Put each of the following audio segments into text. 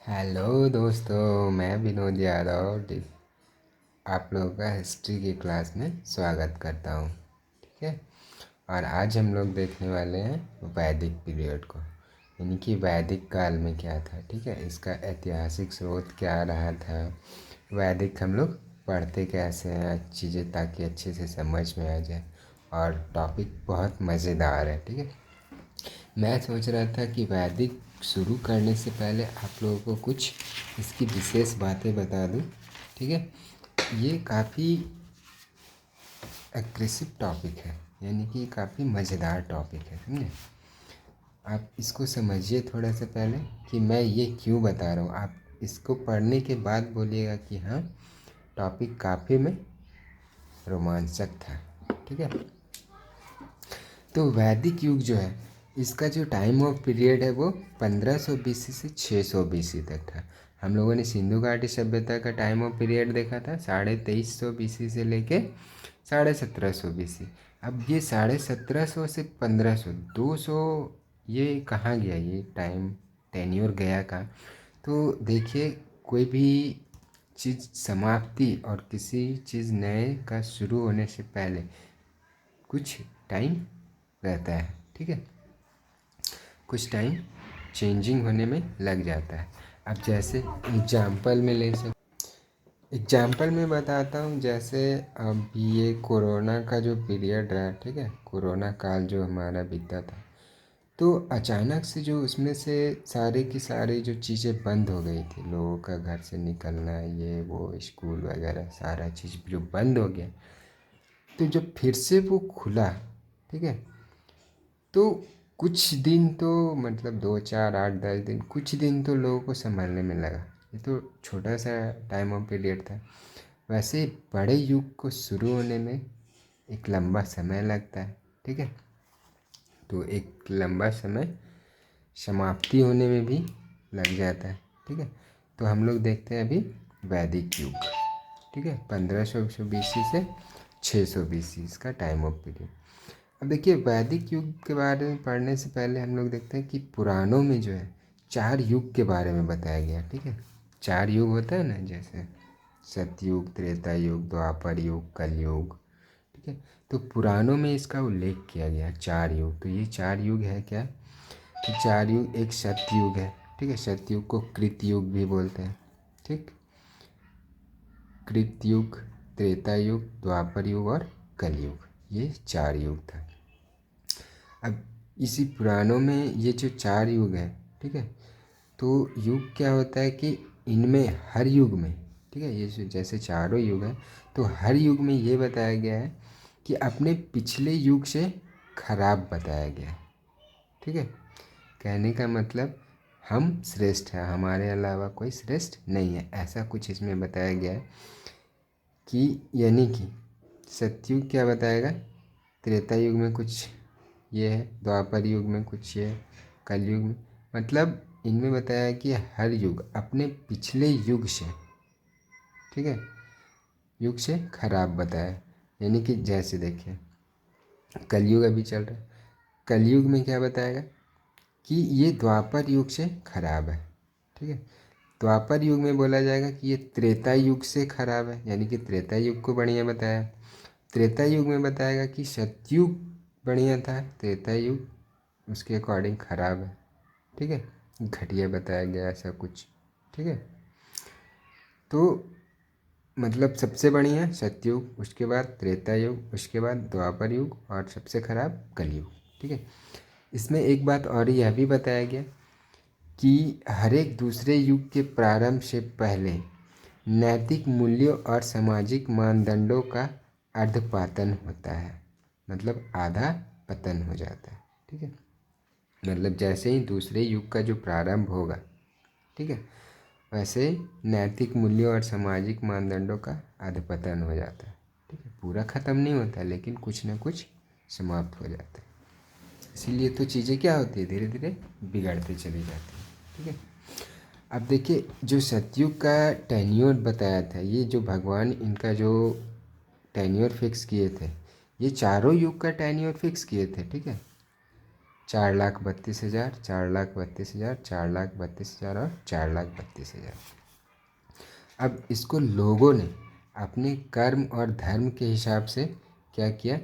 Hello दोस्तों, मैं विनोद यादव आप लोगों का हिस्ट्री की क्लास में स्वागत करता हूँ। ठीक है। और आज हम लोग देखने वाले हैं वैदिक पीरियड को, यानी कि वैदिक काल में क्या था। ठीक है, इसका ऐतिहासिक स्रोत क्या रहा था, वैदिक हम लोग पढ़ते कैसे हैं चीज़ें, ताकि अच्छे से समझ में आ जाए। और टॉपिक बहुत मज़ेदार है। ठीक है। मैं सोच रहा था कि वैदिक शुरू करने से पहले आप लोगों को कुछ इसकी विशेष बातें बता दूं। ठीक है। ये काफ़ी एग्रेसिव टॉपिक है, यानी कि काफ़ी मज़ेदार टॉपिक है, समझे। आप इसको समझिए थोड़ा सा पहले कि मैं ये क्यों बता रहा हूँ। आप इसको पढ़ने के बाद बोलिएगा कि हाँ, टॉपिक काफ़ी में रोमांचक था। ठीक है। तो वैदिक युग जो है, इसका जो टाइम ऑफ पीरियड है वो 1500 बीसी से 600 बीसी तक था। हम लोगों ने सिंधु घाटी सभ्यता का टाइम ऑफ पीरियड देखा था 2350 बीसी से लेके 1750 बीसी। अब ये 1750 से 1500 200, ये कहाँ गया ये टाइम टेन्योर गया कहाँ। तो देखिए, कोई भी चीज़ समाप्ति और किसी चीज़ नए का शुरू होने से पहले कुछ टाइम रहता है। ठीक है, कुछ टाइम चेंजिंग होने में लग जाता है। अब जैसे एग्जाम्पल में ले सकते, एग्जाम्पल में बताता हूँ। जैसे अब ये कोरोना का जो पीरियड रहा, ठीक है, कोरोना काल जो हमारा बीता था, तो अचानक से जो उसमें से सारे की सारी जो चीज़ें बंद हो गई थी, लोगों का घर से निकलना, ये वो स्कूल वगैरह सारा चीज़ जो बंद हो गया, तो जब फिर से वो खुला, ठीक है, तो कुछ दिन तो मतलब 2 4 8 10 दिन, कुछ दिन तो लोगों को संभलने में लगा। ये तो छोटा सा टाइम ऑफ पीरियड था। वैसे बड़े युग को शुरू होने में एक लंबा समय लगता है। ठीक है, तो एक लंबा समय समाप्ति होने में भी लग जाता है। ठीक है, तो हम लोग देखते हैं अभी वैदिक युग। ठीक है, 1500 बीसी से 600 बीसी इसका टाइम ऑफ पीरियड। अब देखिए, वैदिक युग के बारे में पढ़ने से पहले हम लोग देखते हैं कि पुराणों में जो है 4 युग के बारे में बताया गया। ठीक है, 4 युग होता है ना, जैसे सतयुग, त्रेता युग, द्वापर युग, कलयुग। ठीक है, तो पुराणों में इसका उल्लेख किया गया 4 युग। तो ये 4 युग है क्या, कि 4 युग, एक सतयुग है। ठीक है, सतयुग को कृतयुग भी बोलते हैं। ठीक, कृतयुग, त्रेता युग, द्वापर युग और कलयुग, ये 4 युग था। अब इसी पुराणों में ये जो 4 युग है, ठीक है, तो युग क्या होता है कि इनमें हर युग में, ठीक है, ये जो जैसे चारों युग हैं, तो हर युग में ये बताया गया है कि अपने पिछले युग से खराब बताया गया है। ठीक है, कहने का मतलब हम श्रेष्ठ हैं, हमारे अलावा कोई श्रेष्ठ नहीं है, ऐसा कुछ इसमें बताया गया है। कि यानी कि सतयुग क्या बताएगा, त्रेता युग में कुछ ये है, द्वापर युग में कुछ ये है, कलयुग में, मतलब इनमें बताया कि हर युग अपने पिछले युग से, ठीक है, युग से खराब बताया। यानी कि जैसे देखिए, कलयुग अभी चल रहा है, कलयुग में क्या बताएगा कि ये द्वापर युग से खराब है। ठीक है, द्वापर युग में बोला जाएगा कि ये त्रेता युग से खराब है, यानी कि त्रेता युग को बढ़िया बताया। त्रेता युग में बताएगा कि सतयुग बढ़िया था, त्रेता युग उसके अकॉर्डिंग खराब है। ठीक है, घटिया बताया गया ऐसा कुछ। ठीक है, तो मतलब सबसे बढ़िया सतयुग, उसके बाद त्रेता युग, उसके बाद द्वापर युग और सबसे खराब कलयुग। ठीक है, इसमें एक बात और यह भी बताया गया कि हर एक दूसरे युग के प्रारंभ से पहले नैतिक मूल्यों और सामाजिक मानदंडों का अर्धपातन होता है, मतलब आधा पतन हो जाता है। ठीक है, मतलब जैसे ही दूसरे युग का जो प्रारंभ होगा, ठीक है, वैसे ही नैतिक मूल्यों और सामाजिक मानदंडों का अधपतन हो जाता है। ठीक है, पूरा ख़त्म नहीं होता, लेकिन कुछ ना कुछ समाप्त हो जाता है। इसीलिए तो चीज़ें क्या होती है, धीरे धीरे बिगड़ते चली जाती हैं। ठीक है, अब देखिए, जो सतयुग का टेन्योर बताया था, ये जो भगवान इनका जो टेन्योर फिक्स किए थे, ये चारों युग का टेन्योर फिक्स किए थे। ठीक है, 4,32,000, 4,32,000, 4,32,000 और 4,32,000। अब इसको लोगों ने अपने कर्म और धर्म के हिसाब से क्या किया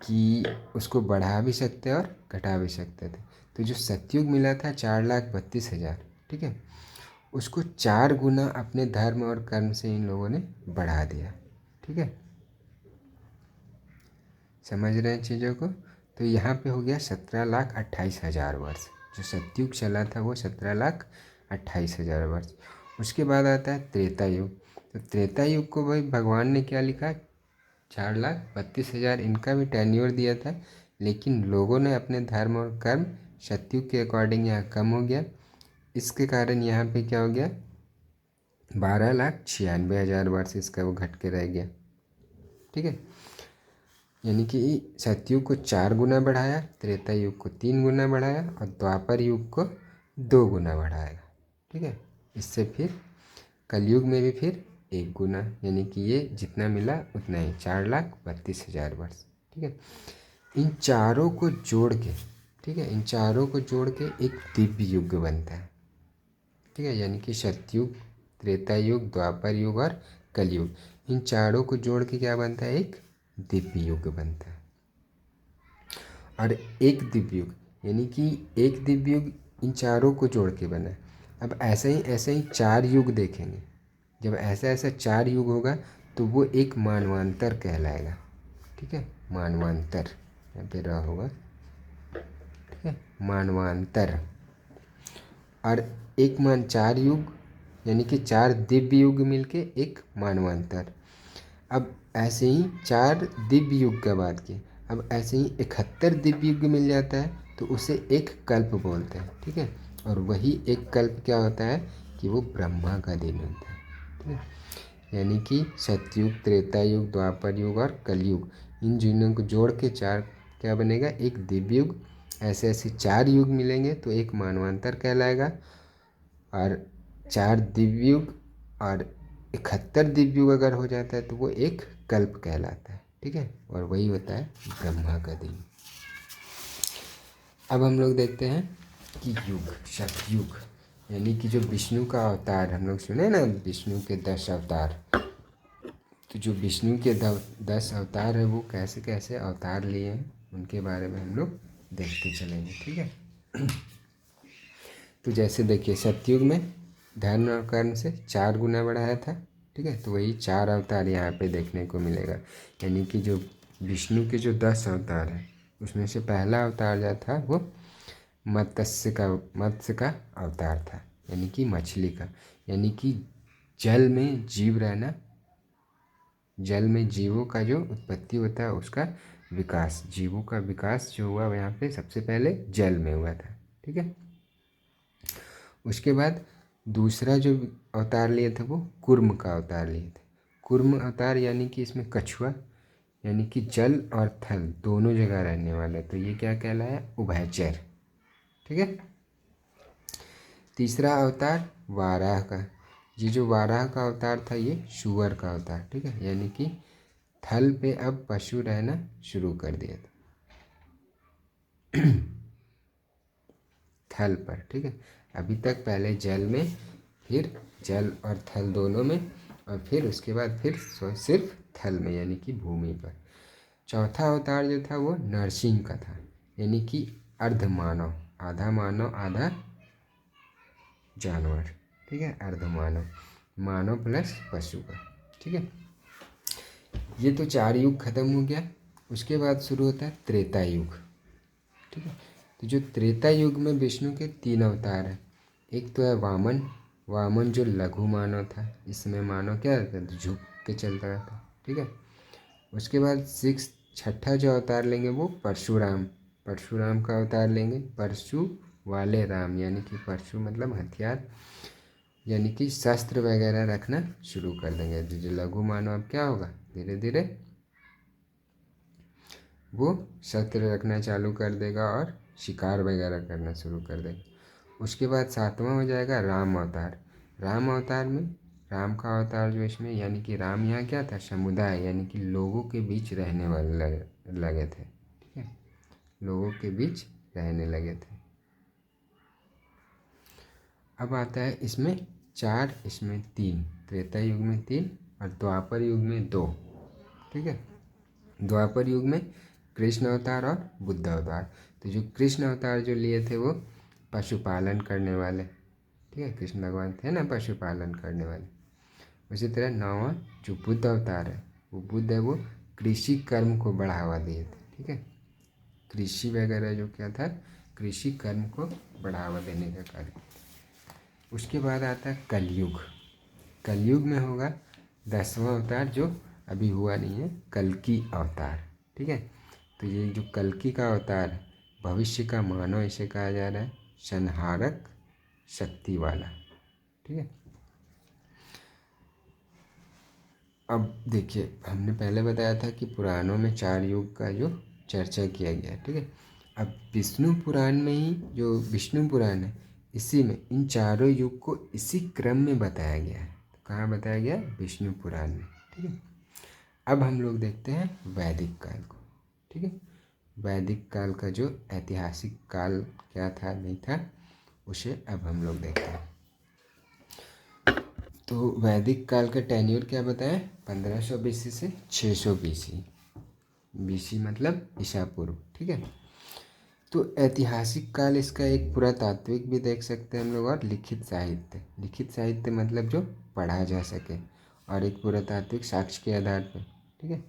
कि उसको बढ़ा भी सकते और घटा भी सकते थे। तो जो सतयुग मिला था 4,32,000, ठीक है, उसको 4 गुना अपने धर्म और कर्म से इन लोगों ने बढ़ा दिया। ठीक है, समझ रहे हैं चीज़ों को। तो यहाँ पे हो गया 17,28,000 वर्ष। जो सतयुग चला था वो 17,28,000 वर्ष। उसके बाद आता है त्रेता युग। तो त्रेता युग को भाई भगवान ने क्या लिखा, 4,32,000 इनका भी टेन्योर दिया था, लेकिन लोगों ने अपने धर्म और कर्म सतयुग के अकॉर्डिंग यहाँ कम हो गया। इसके कारण यहाँ पे क्या हो गया, 12,96,000 वर्ष इसका वो घट के रह गया। ठीक है, यानी कि सतयुग को 4 गुना बढ़ाया, त्रेता युग को 3 गुना बढ़ाया और द्वापर युग को 2 गुना बढ़ाया। ठीक है, इससे फिर कलयुग में भी फिर 1 गुना, यानी कि ये जितना मिला उतना ही, 4,32,000 वर्ष। ठीक है, इन चारों को जोड़ के, ठीक है, इन चारों को जोड़ के एक दिव्य युग बनता है। ठीक है, यानी कि सतयुग, त्रेता युग, द्वापर युग और कलयुग, इन चारों को जोड़ के क्या बनता है, एक दिव्य युग बनता है। और एक दिव्य युग यानी कि एक दिव्य युग इन चारों को जोड़ के बना है। अब ऐसे ही 4 युग देखेंगे। जब ऐसा ऐसा 4 युग होगा तो वो एक मानवांतर कहलाएगा। ठीक है, मानवांतर यहाँ पे रहा होगा। ठीक है, मानवांतर। और एक 4 युग यानी कि 4 दिव्य युग मिलके एक मानवांतर। अब ऐसे ही 4 दिव्य युग का बात की, अब ऐसे ही 71 दिव्य युग मिल जाता है तो उसे एक कल्प बोलते हैं। ठीक है, और वही एक कल्प क्या होता है कि वो ब्रह्मा का दिन होता है। ठीक है, यानी कि सतयुग, त्रेता युग, द्वापर युग और कलयुग, इन जिनों को जोड़ के 4 क्या बनेगा, एक दिव्य युग। ऐसे ऐसे 4 युग मिलेंगे तो एक मानवांतर कहलाएगा। और 4 दिव्य युग और 71 दिव्य युग अगर हो जाता है तो वो एक कल्प कहलाता है। ठीक है, और वही होता है ब्रह्मा का दिन। अब हम लोग देखते हैं कि युग, सतयुग, यानी कि जो विष्णु का अवतार, हम लोग सुने ना विष्णु के 10 अवतार। तो जो विष्णु के 10 अवतार है वो कैसे कैसे अवतार लिए हैं उनके बारे में हम लोग देखते चलेंगे। ठीक है, तो जैसे देखिए सतयुग में धर्म और कर्म से 4 गुना बढ़ाया था। ठीक है, तो वही 4 अवतार यहाँ पे देखने को मिलेगा। यानी कि जो विष्णु के जो 10 अवतार हैं उसमें से पहला अवतार जो था वो मत्स्य का अवतार था, यानी कि मछली का, यानी कि जल में जीव रहना, जल में जीवों का जो उत्पत्ति होता है उसका विकास, जीवों का विकास जो हुआ यहाँ पे सबसे पहले जल में हुआ था। ठीक है, उसके बाद दूसरा जो अवतार लिए थे वो कूर्म का अवतार लिए थे। कूर्म अवतार यानी कि इसमें कछुआ, यानी कि जल और थल दोनों जगह रहने वाला, तो ये क्या कहलाया, उभयचर। ठीक है, तीसरा अवतार वाराह का, ये जो वाराह का अवतार था ये शुअर का अवतार। ठीक है, यानी कि थल पे अब पशु रहना शुरू कर दिया था, थल पर। ठीक है, अभी तक पहले जल में, फिर जल और थल दोनों में, और फिर उसके बाद फिर सिर्फ थल में यानी कि भूमि पर। चौथा अवतार जो था वो नरसिंह का था, यानी कि अर्ध मानव, आधा मानव आधा जानवर। ठीक है, अर्ध मानव, मानव प्लस पशु का। ठीक है, ये तो 4 युग खत्म हो गया। उसके बाद शुरू होता है त्रेता युग। ठीक है, तो जो त्रेता युग में विष्णु के 3 अवतार हैं। एक तो है वामन, वामन जो लघु मानव था, इसमें मानव क्या रहता था, झुक के चलता रहता। ठीक है, उसके बाद छठा जो अवतार लेंगे वो परशुराम, परशुराम का अवतार लेंगे, परशु वाले राम, यानी कि परशु मतलब हथियार, यानी कि शस्त्र वगैरह रखना शुरू कर देंगे। जो लघु मानव अब क्या होगा, धीरे धीरे वो शस्त्र रखना चालू कर देगा और शिकार वगैरह करना शुरू कर देगा। उसके बाद 7वां हो जाएगा राम अवतार। राम अवतार में राम का अवतार जो इसमें, यानी कि राम यहाँ क्या था, समुदाय, यानी कि लोगों के बीच रहने वाले लगे थे। ठीक है, लोगों के बीच रहने लगे थे। अब आता है इसमें 4, इसमें 3, त्रेता युग में 3 और द्वापर युग में 2। ठीक है, द्वापर युग में कृष्ण अवतार और बुद्ध अवतार। तो जो कृष्ण अवतार जो लिए थे वो पशुपालन करने वाले, ठीक है, कृष्ण भगवान थे ना पशुपालन करने वाले। उसी तरह 9वां जो बुद्ध अवतार है वो बुद्ध है, वो कृषि कर्म को बढ़ावा दिए थे। ठीक है, कृषि वगैरह जो क्या था, कृषि कर्म को बढ़ावा देने का कार्य। उसके बाद आता है कलयुग। कलयुग में होगा 10वां अवतार जो अभी हुआ नहीं है, कल्कि अवतार। ठीक है, तो ये जो कल्कि का अवतार है, भविष्य का मानव इसे कहा जा रहा है, संहारक शक्ति वाला। ठीक है, अब देखिए हमने पहले बताया था कि पुराणों में 4 युग का जो चर्चा किया गया है। ठीक है, अब विष्णु पुराण में ही जो विष्णु पुराण है, इसी में इन चारों युग को इसी क्रम में बताया गया है। तो कहाँ बताया गया? विष्णु पुराण में। ठीक है, अब हम लोग देखते हैं वैदिक काल को। ठीक है, वैदिक काल का जो ऐतिहासिक काल क्या था नहीं था, उसे अब हम लोग देखते हैं। तो वैदिक काल का टेन्योर क्या बताएं? 1500 BC से 600 BC। BC मतलब ईसा पूर्व। ठीक है, तो ऐतिहासिक काल इसका एक पुरातात्विक भी देख सकते हैं हम लोग, और लिखित साहित्य। लिखित साहित्य मतलब जो पढ़ा जा सके, और एक पुरातात्विक साक्ष्य के आधार पर। ठीक है,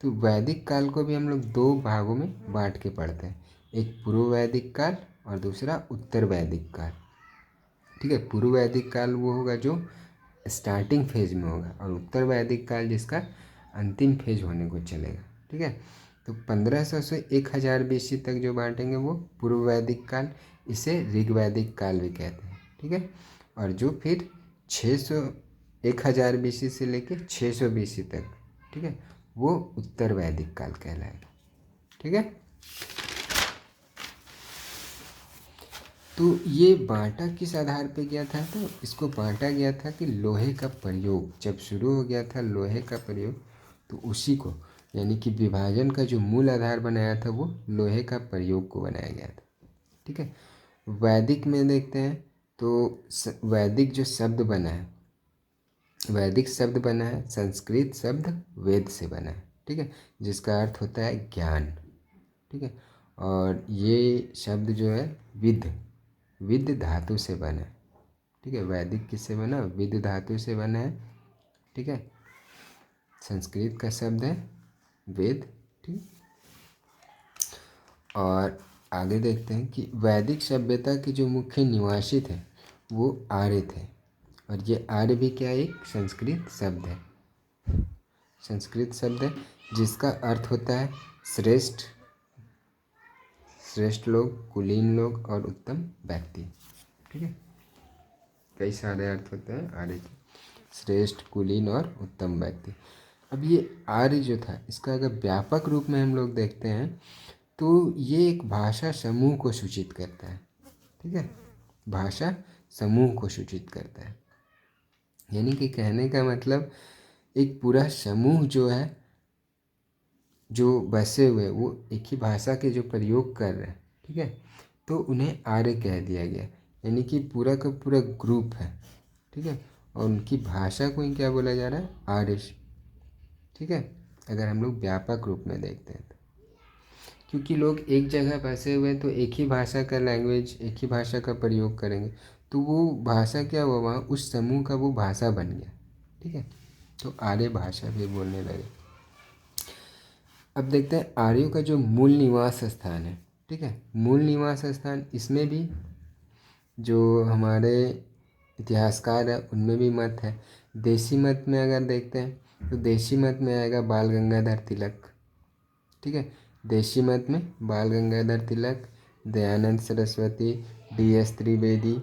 तो वैदिक काल को भी हम लोग 2 भागों में बांट के पढ़ते हैं, एक पूर्व वैदिक काल और दूसरा उत्तर वैदिक काल। ठीक है, पूर्व वैदिक काल वो होगा जो स्टार्टिंग फेज में होगा, और उत्तर वैदिक काल जिसका अंतिम फेज होने को चलेगा। ठीक है, तो 1500 से 1000 BC तक जो बांटेंगे वो पूर्व वैदिक काल, इसे ऋग्वैदिक काल भी कहते हैं। ठीक है, और जो फिर 1000 BC से लेके 600 BC तक, ठीक है, वो उत्तर वैदिक काल कहलाएगा। ठीक है, तो ये बांटा किस आधार पे गया था? तो इसको बांटा गया था कि लोहे का प्रयोग जब शुरू हो गया था, लोहे का प्रयोग, तो उसी को यानी कि विभाजन का जो मूल आधार बनाया था वो लोहे का प्रयोग को बनाया गया था। ठीक है, वैदिक में देखते हैं तो वैदिक जो शब्द बना है, वैदिक शब्द बना है संस्कृत शब्द वेद से बना है। ठीक है, जिसका अर्थ होता है ज्ञान। ठीक है, और ये शब्द जो है विद, विद धातु से बना है। ठीक है, वैदिक किससे बना? विद धातु से बना है। ठीक है, संस्कृत का शब्द है वेद। ठीक, और आगे देखते हैं कि वैदिक सभ्यता के जो मुख्य निवासी थे वो आर्य थे, और ये आर्य भी क्या एक संस्कृत शब्द है, संस्कृत शब्द है जिसका अर्थ होता है श्रेष्ठ, श्रेष्ठ लोग, कुलीन लोग और उत्तम व्यक्ति। ठीक है, कई सारे अर्थ होते हैं आर्य के, श्रेष्ठ, कुलीन और उत्तम व्यक्ति। अब ये आर्य जो था, इसका अगर व्यापक रूप में हम लोग देखते हैं तो ये एक भाषा समूह को सूचित करता है। ठीक है, भाषा समूह को सूचित करता है, यानी कि कहने का मतलब एक पूरा समूह जो है, जो बसे हुए वो एक ही भाषा के जो प्रयोग कर रहे हैं। ठीक है, तो उन्हें आर्य कह दिया गया, यानी कि पूरा का पूरा ग्रुप है। ठीक है, और उनकी भाषा को ही क्या बोला जा रहा है? आर्य। ठीक है, अगर हम लोग व्यापक रूप में देखते हैं तो, क्योंकि लोग एक जगह बसे हुए हैं तो एक ही भाषा का लैंग्वेज, एक ही भाषा का प्रयोग करेंगे, तो वो भाषा क्या हुआ, वहाँ उस समूह का वो भाषा बन गया। ठीक है, तो आर्य भाषा भी बोलने लगे। अब देखते हैं आर्यों का जो मूल निवास स्थान है। ठीक है, मूल निवास स्थान, इसमें भी जो हमारे इतिहासकार है उनमें भी मत है। देशी मत में अगर देखते हैं तो देशी मत में आएगा बाल गंगाधर तिलक। ठीक है, देशी मत में बाल गंगाधर तिलक, दयानंद सरस्वती, DS त्रिवेदी,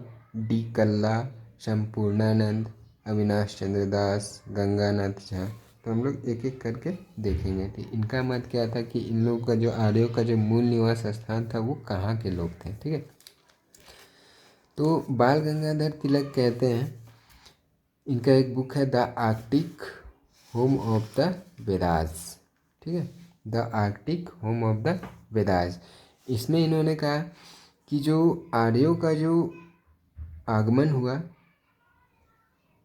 D कल्ला, संपूर्णानंद, अविनाश चंद्र दास, गंगानाथ झा। तो हम लोग एक एक करके देखेंगे। ठीक, इनका मत क्या था कि इन लोगों का जो आर्यों का जो मूल निवास स्थान था वो कहाँ के लोग थे। ठीक है, तो बाल गंगाधर तिलक कहते हैं, इनका एक बुक है the Arctic home of the Vedas. ठीक है, the Arctic home of the Vedas, इसमें इन्होंने कहा कि जो आर्यों का जो आगमन हुआ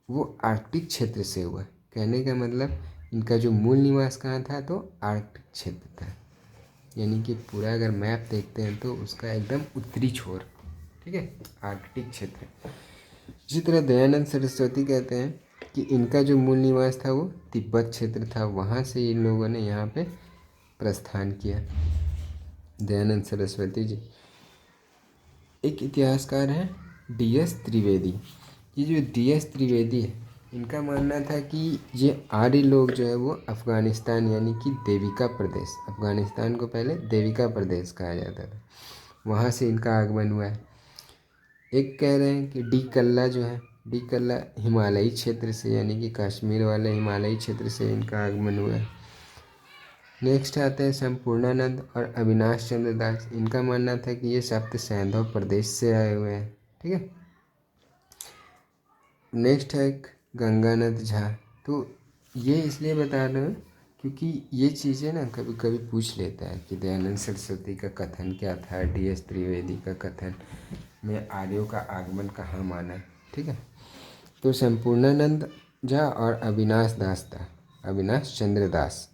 वो आर्कटिक क्षेत्र से हुआ। कहने का मतलब इनका जो मूल निवास कहाँ था, तो आर्कटिक क्षेत्र था। यानी कि पूरा अगर मैप देखते हैं तो उसका एकदम उत्तरी छोर, ठीक है, आर्कटिक क्षेत्र। इसी तरह दयानंद सरस्वती कहते हैं कि इनका जो मूल निवास था वो तिब्बत क्षेत्र था, वहाँ से इन लोगों ने यहाँ पे प्रस्थान किया। दयानंद सरस्वती जी। एक इतिहासकार हैं DS त्रिवेदी। ये जो DS त्रिवेदी है, इनका मानना था कि ये आर्य लोग जो है वो अफ़गानिस्तान यानी कि देविका प्रदेश, अफ़गानिस्तान को पहले देविका प्रदेश कहा जाता था, वहाँ से इनका आगमन हुआ है। एक कह रहे हैं कि डी कल्ला जो है, डी कल्ला हिमालयी क्षेत्र से यानी कि कश्मीर वाले हिमालयी क्षेत्र से इनका आगमन हुआ है। नेक्स्ट आते हैं संपूर्णानंद और अविनाश चंद्र दास। इनका मानना था कि ये सप्त सैंधव प्रदेश से आए हुए हैं, ठीक है। नेक्स्ट है गंगानंद झा। तो ये इसलिए बता रहे हैं क्योंकि ये चीज़ें ना कभी कभी पूछ लेता है कि दयानंद सरस्वती का कथन क्या था, DS त्रिवेदी का कथन में आर्यों का आगमन कहाँ माना है, ठीक है। तो संपूर्णानंद झा और अविनाश दास था, अविनाश चंद्र दास,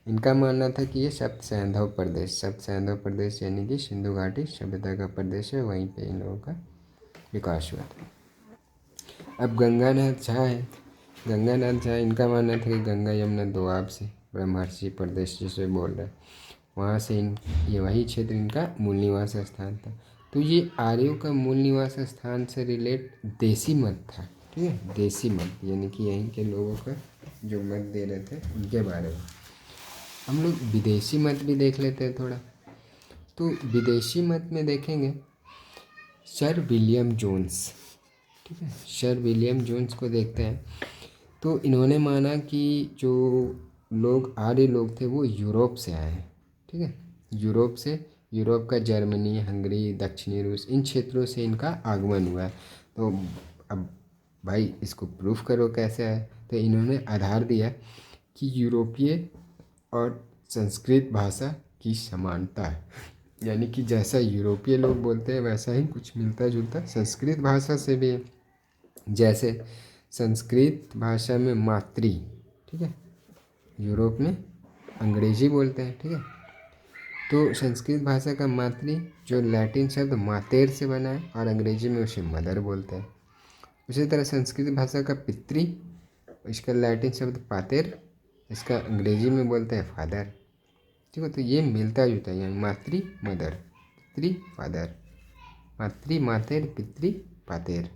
इनका मानना था कि ये सप्त सैंधव प्रदेश, सप्त सैंधव प्रदेश यानी कि सिंधु घाटी सभ्यता का प्रदेश है, वहीं पे इन लोगों का विकास हुआ था। अब गंगानाथ झा है। गंगानाथ झा, इनका मानना था कि गंगा यमुना दोआब से ब्रह्मर्षि प्रदेश जिसे बोल रहे हैं, वहाँ से ये वही क्षेत्र इनका मूल निवास स्थान था। तो ये आर्यों का मूल निवास स्थान से रिलेट देसी मत था, ठीक है, देसी मत यानी कि यहीं के लोगों का जो मत दे रहे थे उनके बारे में। हम लोग विदेशी मत भी देख लेते हैं थोड़ा। तो विदेशी मत में देखेंगे सर विलियम जोन्स, ठीक है, सर विलियम जोन्स को देखते हैं। तो इन्होंने माना कि जो लोग आर्य लोग थे वो यूरोप से आए हैं, ठीक है, यूरोप से, यूरोप का जर्मनी, हंगरी, दक्षिणी रूस, इन क्षेत्रों से इनका आगमन हुआ है। तो अब भाई इसको प्रूफ करो कैसे है। तो इन्होंने आधार दिया कि यूरोपीय और संस्कृत भाषा की समानता है, यानी कि जैसा यूरोपीय लोग बोलते हैं वैसा ही कुछ मिलता जुलता संस्कृत भाषा से भी है। जैसे संस्कृत भाषा में मातृ, ठीक है, यूरोप में अंग्रेजी बोलते हैं, ठीक है। तो संस्कृत भाषा का मातृ जो लैटिन शब्द मातेर से बना है और अंग्रेजी में उसे मदर बोलते हैं। उसी तरह संस्कृत भाषा का पितृ, इसका लैटिन शब्द पातेर, इसका अंग्रेजी में बोलते हैं फादर, ठीक है। तो ये मिलता जुलता है, यानी मातृ मदर, पितृ फादर, मातृ मातेर, पितृ पातेर,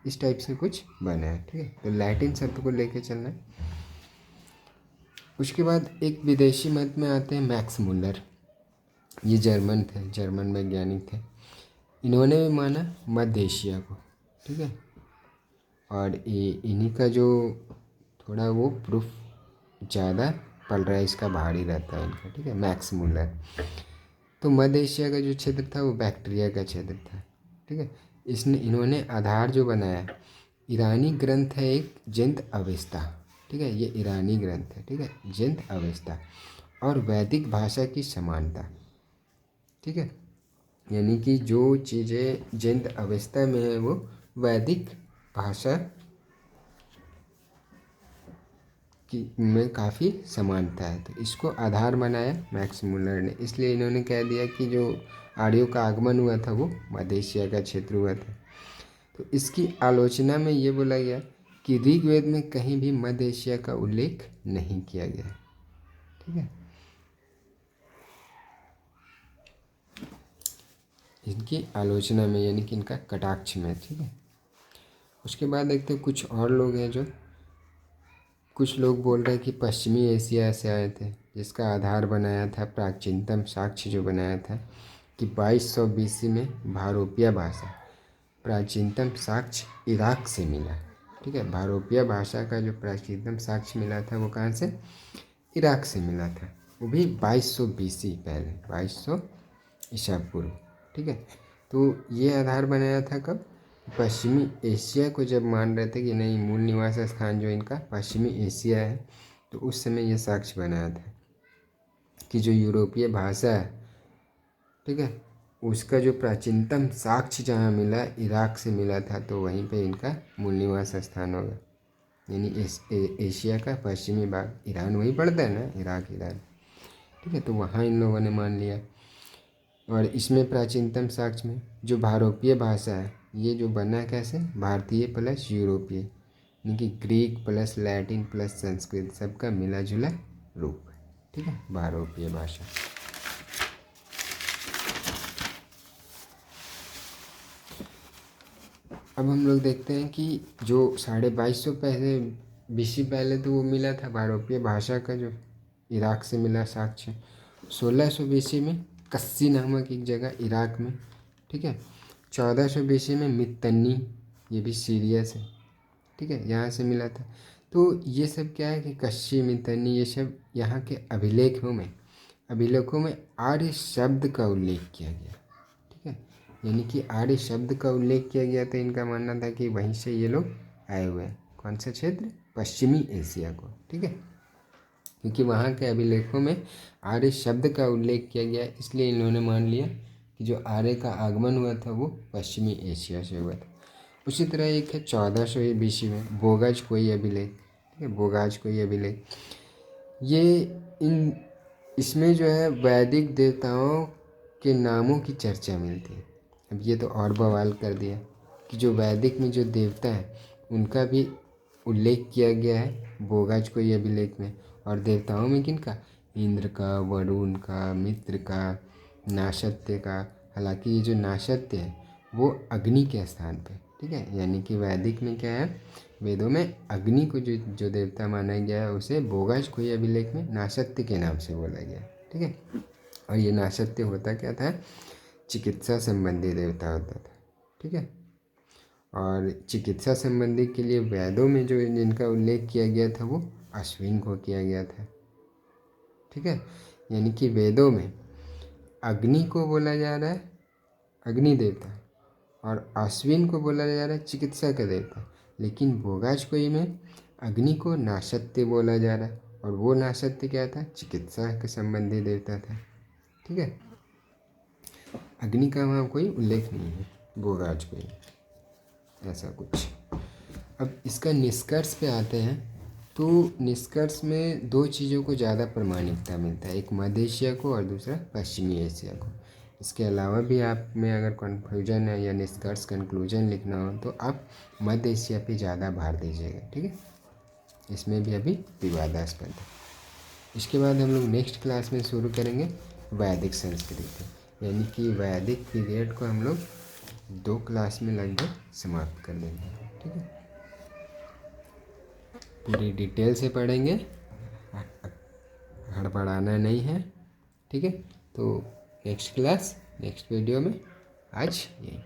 इस टाइप से कुछ बना है, ठीक है। तो लैटिन शब्द को लेके चलना है। उसके बाद एक विदेशी मत में आते हैं मैक्स मुल्लर। ये जर्मन थे, जर्मन वैज्ञानिक थे। इन्होंने भी माना मध्य एशिया को, ठीक है। और ये इन्हीं का जो थोड़ा वो प्रूफ ज़्यादा पल रहा है, इसका भारी रहता है इनका, ठीक है, मैक्स मुल्लर। तो मध्य एशिया का जो क्षेत्र था वो बैक्टीरिया का क्षेत्र था, ठीक है। इन्होंने आधार जो बनाया, ईरानी ग्रंथ है एक जिंद अवेस्ता, ठीक है, ये ईरानी ग्रंथ है, ठीक है, जिंद अवेस्ता, और वैदिक भाषा की समानता, ठीक है। यानी कि जो चीज़ें जिंद अवेस्ता में है वो वैदिक भाषा की में काफ़ी समानता है। तो इसको आधार बनाया मैक्स मुल्लर ने। इसलिए इन्होंने कह दिया कि जो आर्यों का आगमन हुआ था वो मध्य एशिया का क्षेत्र हुआ था। तो इसकी आलोचना में ये बोला गया कि ऋग्वेद में कहीं भी मध्य एशिया का उल्लेख नहीं किया गया, ठीक है। इनकी आलोचना में यानी कि इनका कटाक्ष में, ठीक है। उसके बाद देखते हैं कुछ और लोग हैं जो, कुछ लोग बोल रहे हैं कि पश्चिमी एशिया से आए थे, जिसका आधार बनाया था प्राचीनतम साक्ष्य जो बनाया था कि 2200 BC में भारोपिया भाषा, प्राचीनतम साक्ष्य इराक से मिला, ठीक है। भारोपिया भाषा का जो प्राचीनतम साक्ष्य मिला था वो कहाँ से, इराक से मिला था, वो भी 2200 BC, पहले 2200 ईसा पूर्व, ठीक है। तो ये आधार बनाया था कब, पश्चिमी एशिया को जब मान रहे थे कि नहीं मूल निवास स्थान जो इनका पश्चिमी एशिया है, तो उस समय ये साक्ष्य बनाया था कि जो यूरोपीय भाषा है ठीक है। उसका जो प्राचीनतम साक्ष्य जहाँ मिला इराक से मिला था, तो वहीं पे इनका मूल निवास स्थान होगा, यानी एशिया का पश्चिमी भाग। ईरान वही पड़ता है ना, इराक ईरान, ठीक है। तो वहाँ इन लोगों ने मान लिया। और इसमें प्राचीनतम साक्ष्य में जो भारोपीय भाषा है, ये जो बना कैसे, भारतीय प्लस यूरोपीय, यानी कि Greek plus Latin plus Sanskrit, सबका मिला जुला रूप है, ठीक है, भारोपीय भाषा। अब हम लोग देखते हैं कि जो 2250 पहले BC पहले तो वो मिला था भारोपीय भाषा का, जो इराक से मिला साक्ष्य। 1600 BC में कस्सी नामक एक जगह इराक में, ठीक है। 1400 BC में मित्तन्नी, ये भी सीरिया से, ठीक है, यहाँ से मिला था। तो ये सब क्या है कि कस्सी मित्तन्नी, ये सब यहाँ के अभिलेखों में आर्य शब्द का उल्लेख किया गया, ठीक है। यानी कि आर्य शब्द का उल्लेख किया गया, तो इनका मानना था कि वहीं से ये लोग आए हुए हैं। कौन सा क्षेत्र, पश्चिमी एशिया को, ठीक है, क्योंकि वहाँ के अभिलेखों में आर्य शब्द का उल्लेख किया गया, इसलिए इन्होंने मान लिया कि जो आर्य का आगमन हुआ था वो पश्चिमी एशिया से हुआ था। उसी तरह एक है 1400 BC में बोगाज कोई अभिलेख, ठीक है, बोगाज कोई अभिलेख। ये इसमें जो है वैदिक देवताओं के नामों की चर्चा मिलती है। अब ये तो और बवाल कर दिया कि जो वैदिक में जो देवता है उनका भी उल्लेख किया गया है बोगाज कोई अभिलेख में। और देवताओं में किनका, इंद्र का, वरुण का, मित्र का, नाशत्य का। हालांकि ये जो नाशत्य है वो अग्नि के स्थान पे, ठीक है, यानी कि वैदिक में क्या है, वेदों में अग्नि को जो देवता माना गया है उसे बोगाज कोई अभिलेख में नाशत्य के नाम से बोला गया, ठीक है। और ये नाशत्य होता क्या था, चिकित्सा संबंधी देवता होता था, ठीक है। और चिकित्सा संबंधी के लिए वेदों में जो जिनका उल्लेख किया गया था वो अश्विन को किया गया था, ठीक है। यानी कि वेदों में अग्नि को बोला जा रहा है अग्नि देवता, और अश्विन को बोला जा रहा है चिकित्सा का देवता। लेकिन बोगाज कोई में अग्नि को नाशत्य बोला जा रहा है, और वो नाशत्य क्या था, चिकित्सा के संबंधी देवता था, ठीक है। अग्नि का वहाँ कोई उल्लेख नहीं है बोगाज कोई, ऐसा कुछ। अब इसका निष्कर्ष पे आते हैं, तो निष्कर्ष में दो चीज़ों को ज़्यादा प्रामाणिकता मिलता है, एक मध्य एशिया को और दूसरा पश्चिमी एशिया को। इसके अलावा भी आप में अगर कन्फ्यूजन है या निष्कर्ष कंक्लूजन लिखना हो तो आप मध्य एशिया पे ज़्यादा भार दीजिएगा, ठीक है। इसमें भी अभी विवादास्पद है। इसके बाद हम लोग नेक्स्ट क्लास में शुरू करेंगे वैदिक संस्कृति, यानी कि वैदिक पीरियड को हम लोग 2 क्लास में लगभग समाप्त कर देंगे, ठीक है। पूरी डिटेल से पढ़ेंगे, हड़बड़ाना नहीं है, ठीक है। तो नेक्स्ट क्लास नेक्स्ट वीडियो में आज यही।